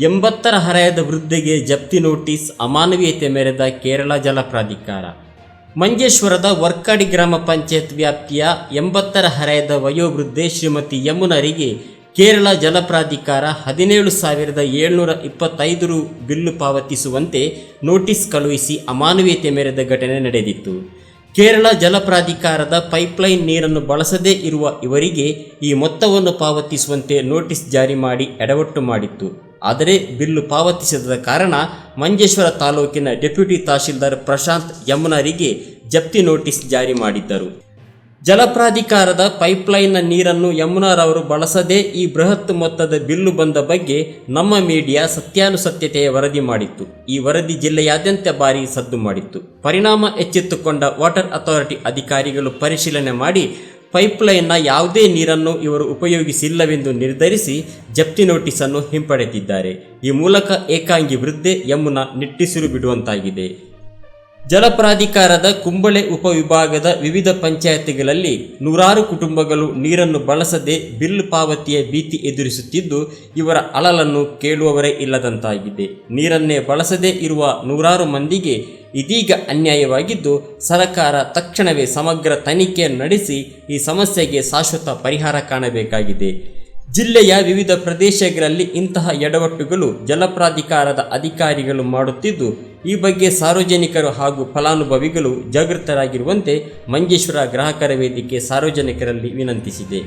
80ರ ಹರೆಯದ ವೃದ್ಧೆಗೆ ಜಪ್ತಿ ನೋಟಿಸ್, ಅಮಾನವೀಯತೆ ಮೆರೆದ ಕೇರಳ ಜಲ ಪ್ರಾಧಿಕಾರ. ಮಂಜೇಶ್ವರದ ವರ್ಕಾಡಿ ಗ್ರಾಮ ಪಂಚಾಯತ್ ವ್ಯಾಪ್ತಿಯ 80ರ ಹರೆಯದ ವಯೋವೃದ್ಧೆ ಶ್ರೀಮತಿ ಯಮುನರಿಗೆ ಕೇರಳ ಜಲ ಪ್ರಾಧಿಕಾರ 17,725 ರು ಬಿಲ್ಲು ಪಾವತಿಸುವಂತೆ ನೋಟಿಸ್ ಕಳುಹಿಸಿ ಅಮಾನವೀಯತೆ ಮೆರೆದ ಘಟನೆ ನಡೆದಿತ್ತು. ಕೇರಳ ಜಲ ಪ್ರಾಧಿಕಾರದ ಪೈಪ್ಲೈನ್ ನೀರನ್ನು ಬಳಸದೇ ಇರುವ ಇವರಿಗೆ ಈ ಮೊತ್ತವನ್ನು ಪಾವತಿಸುವಂತೆ ನೋಟಿಸ್ ಜಾರಿ ಮಾಡಿ ಎಡವಟ್ಟು ಮಾಡಿತ್ತು. ಆದರೆ ಬಿಲ್ಲು ಪಾವತಿಸದ ಕಾರಣ ಮಂಜೇಶ್ವರ ತಾಲೂಕಿನ ಡೆಪ್ಯೂಟಿ ತಹಶೀಲ್ದಾರ್ ಪ್ರಶಾಂತ್ ಯಮುನರಿಗೆ ಜಪ್ತಿ ನೋಟಿಸ್ ಜಾರಿ ಮಾಡಿದ್ದರು. ಜಲಪ್ರಾಧಿಕಾರದ ಪೈಪ್ಲೈನ್ನ ನೀರನ್ನು ಯಮುನಾರವರು ಬಳಸದೆ ಈ ಬೃಹತ್ ಮೊತ್ತದ ಬಿಲ್ಲು ಬಂದ ಬಗ್ಗೆ ನಮ್ಮ ಮೀಡಿಯಾ ಸತ್ಯಾನುಸತ್ಯತೆಯ ವರದಿ ಮಾಡಿತ್ತು. ಈ ವರದಿ ಜಿಲ್ಲೆಯಾದ್ಯಂತ ಭಾರಿ ಸದ್ದು ಮಾಡಿತ್ತು. ಪರಿಣಾಮ ಎಚ್ಚೆತ್ತುಕೊಂಡ ವಾಟರ್ ಅಥಾರಿಟಿ ಅಧಿಕಾರಿಗಳು ಪರಿಶೀಲನೆ ಮಾಡಿ ಪೈಪ್ಲೈನ್ನ ಯಾವುದೇ ನೀರನ್ನು ಇವರು ಉಪಯೋಗಿಸಿಲ್ಲವೆಂದು ನಿರ್ಧರಿಸಿ ಜಪ್ತಿ ನೋಟಿಸನ್ನು ಹಿಂಪಡೆದಿದ್ದಾರೆ. ಈ ಮೂಲಕ ಏಕಾಂಗಿ ವೃದ್ಧೆ ಯಮುನಾ ನಿಟ್ಟುಸಿರು ಬಿಡುವಂತಾಗಿದೆ. ಜಲಪ್ರಾಧಿಕಾರದ ಕುಂಬಳೆ ಉಪವಿಭಾಗದ ವಿವಿಧ ಪಂಚಾಯತಿಗಳಲ್ಲಿ ನೂರಾರು ಕುಟುಂಬಗಳು ನೀರನ್ನು ಬಳಸದೆ ಬಿಲ್ ಪಾವತಿಯ ಭೀತಿ ಎದುರಿಸುತ್ತಿದ್ದು, ಇವರ ಅಳಲನ್ನು ಕೇಳುವವರೇ ಇಲ್ಲದಂತಾಗಿದೆ. ನೀರನ್ನೇ ಬಳಸದೇ ಇರುವ ನೂರಾರು ಮಂದಿಗೆ ಇದೀಗ ಅನ್ಯಾಯವಾಗಿದ್ದು, ಸರ್ಕಾರ ತಕ್ಷಣವೇ ಸಮಗ್ರ ತನಿಖೆ ನಡೆಸಿ ಈ ಸಮಸ್ಯೆಗೆ ಶಾಶ್ವತ ಪರಿಹಾರ ಕಾಣಬೇಕಾಗಿದೆ. ಜಿಲ್ಲೆಯ ವಿವಿಧ ಪ್ರದೇಶಗಳಲ್ಲಿ ಇಂತಹ ಎಡವಟ್ಟುಗಳು ಜಲಪ್ರಾಧಿಕಾರದ ಅಧಿಕಾರಿಗಳು ಮಾಡುತ್ತಿದ್ದು, ಈ ಬಗ್ಗೆ ಸಾರ್ವಜನಿಕರು ಹಾಗೂ ಫಲಾನುಭವಿಗಳು ಜಾಗೃತರಾಗಿರುವಂತೆ ಮಂಜೇಶ್ವರ ಗ್ರಾಹಕರ ವೇದಿಕೆ ಸಾರ್ವಜನಿಕರಲ್ಲಿ ವಿನಂತಿಸಿದೆ.